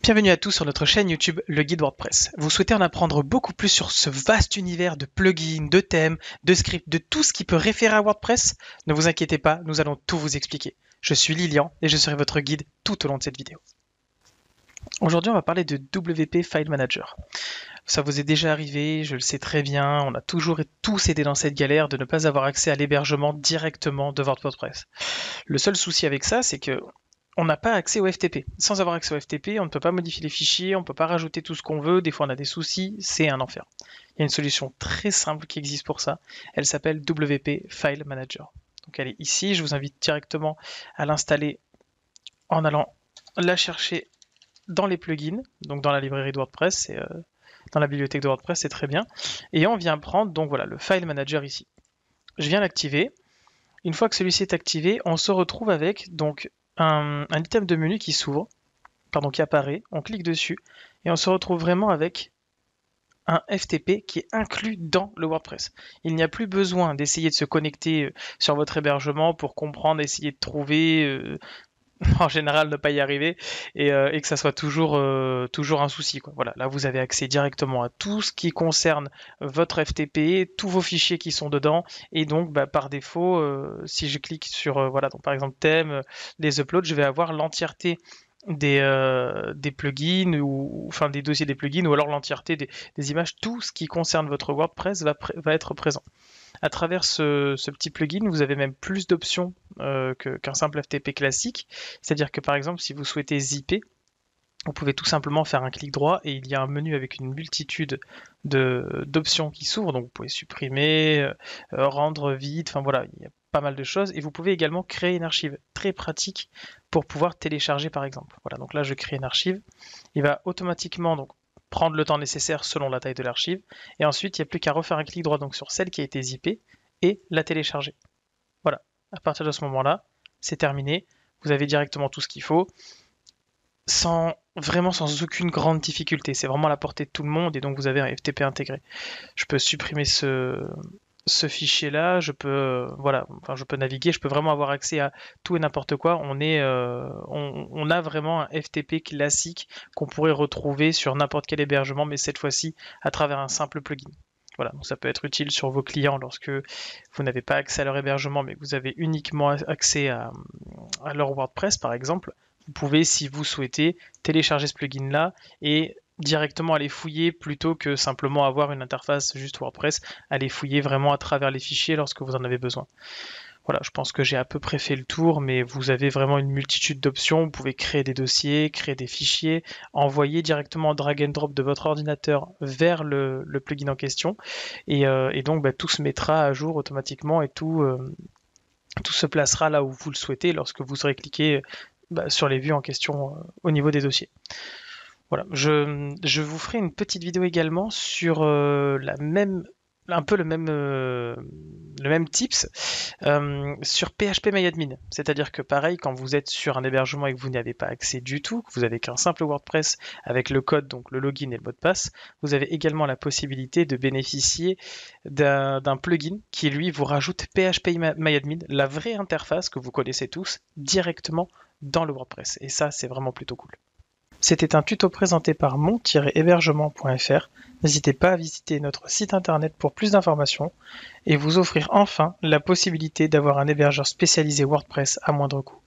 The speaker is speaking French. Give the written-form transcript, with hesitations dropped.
Bienvenue à tous sur notre chaîne YouTube Le Guide WordPress. Vous souhaitez en apprendre beaucoup plus sur ce vaste univers de plugins, de thèmes, de scripts, de tout ce qui peut référer à WordPress? Ne vous inquiétez pas, nous allons tout vous expliquer. Je suis Lilian et je serai votre guide tout au long de cette vidéo. Aujourd'hui, on va parler de WP File Manager. Ça vous est déjà arrivé, je le sais très bien, on a toujours et tous été dans cette galère de ne pas avoir accès à l'hébergement directement de votre WordPress. Le seul souci avec ça, c'est que on n'a pas accès au FTP. Sans avoir accès au FTP, on ne peut pas modifier les fichiers, on ne peut pas rajouter tout ce qu'on veut, des fois on a des soucis, c'est un enfer. Il y a une solution très simple qui existe pour ça, elle s'appelle WP File Manager. Donc elle est ici, je vous invite directement à l'installer en allant la chercher dans les plugins, donc dans la librairie de WordPress, dans la bibliothèque de WordPress, c'est très bien. Et on vient prendre donc voilà le File Manager ici. Je viens l'activer. Une fois que celui-ci est activé, on se retrouve avec donc un item de menu qui s'ouvre, qui apparaît, on clique dessus et on se retrouve vraiment avec un FTP qui est inclus dans le WordPress. Il n'y a plus besoin d'essayer de se connecter sur votre hébergement pour comprendre, essayer de trouver, en général ne pas y arriver et que ça soit toujours un souci, quoi. Voilà, là vous avez accès directement à tout ce qui concerne votre FTP, tous vos fichiers qui sont dedans et donc par défaut si je clique sur voilà, donc par exemple thème, les uploads, je vais avoir l'entièreté des plugins ou enfin des dossiers des plugins ou alors l'entièreté des images, tout ce qui concerne votre WordPress va être présent. À travers ce petit plugin, vous avez même plus d'options qu'un simple FTP classique. C'est-à-dire que par exemple, si vous souhaitez zipper, vous pouvez tout simplement faire un clic droit et il y a un menu avec une multitude d'options qui s'ouvrent. Donc vous pouvez supprimer, rendre vide, enfin voilà, il y a pas mal de choses. Et vous pouvez également créer une archive très pratique pour pouvoir télécharger par exemple. Voilà, donc là je crée une archive. Il va automatiquement donc prendre le temps nécessaire selon la taille de l'archive, et ensuite il n'y a plus qu'à refaire un clic droit donc sur celle qui a été zippée et la télécharger. Voilà, à partir de ce moment-là, c'est terminé, vous avez directement tout ce qu'il faut, sans aucune grande difficulté, c'est vraiment à la portée de tout le monde, et donc vous avez un FTP intégré. Je peux supprimer ce fichier-là, je peux naviguer, je peux vraiment avoir accès à tout et n'importe quoi. On a vraiment un FTP classique qu'on pourrait retrouver sur n'importe quel hébergement, mais cette fois-ci à travers un simple plugin. Voilà, donc ça peut être utile sur vos clients lorsque vous n'avez pas accès à leur hébergement, mais que vous avez uniquement accès à leur WordPress par exemple. Vous pouvez, si vous souhaitez, télécharger ce plugin-là et directement aller fouiller plutôt que simplement avoir une interface juste WordPress, aller fouiller vraiment à travers les fichiers lorsque vous en avez besoin. Voilà, je pense que j'ai à peu près fait le tour, mais vous avez vraiment une multitude d'options. Vous pouvez créer des dossiers, créer des fichiers, envoyer directement en drag and drop de votre ordinateur vers le plugin en question, et donc tout se mettra à jour automatiquement et tout se placera là où vous le souhaitez lorsque vous aurez cliqué sur les vues en question au niveau des dossiers. Voilà, je vous ferai une petite vidéo également sur un peu le même tips sur PHPMyAdmin. C'est-à-dire que pareil, quand vous êtes sur un hébergement et que vous n'y avez pas accès du tout, que vous avez qu'un simple WordPress avec le code, donc le login et le mot de passe, vous avez également la possibilité de bénéficier d'un plugin qui lui vous rajoute PHPMyAdmin, la vraie interface que vous connaissez tous, directement dans le WordPress. Et ça, c'est vraiment plutôt cool. C'était un tuto présenté par mon-hébergement.fr. N'hésitez pas à visiter notre site internet pour plus d'informations et vous offrir enfin la possibilité d'avoir un hébergeur spécialisé WordPress à moindre coût.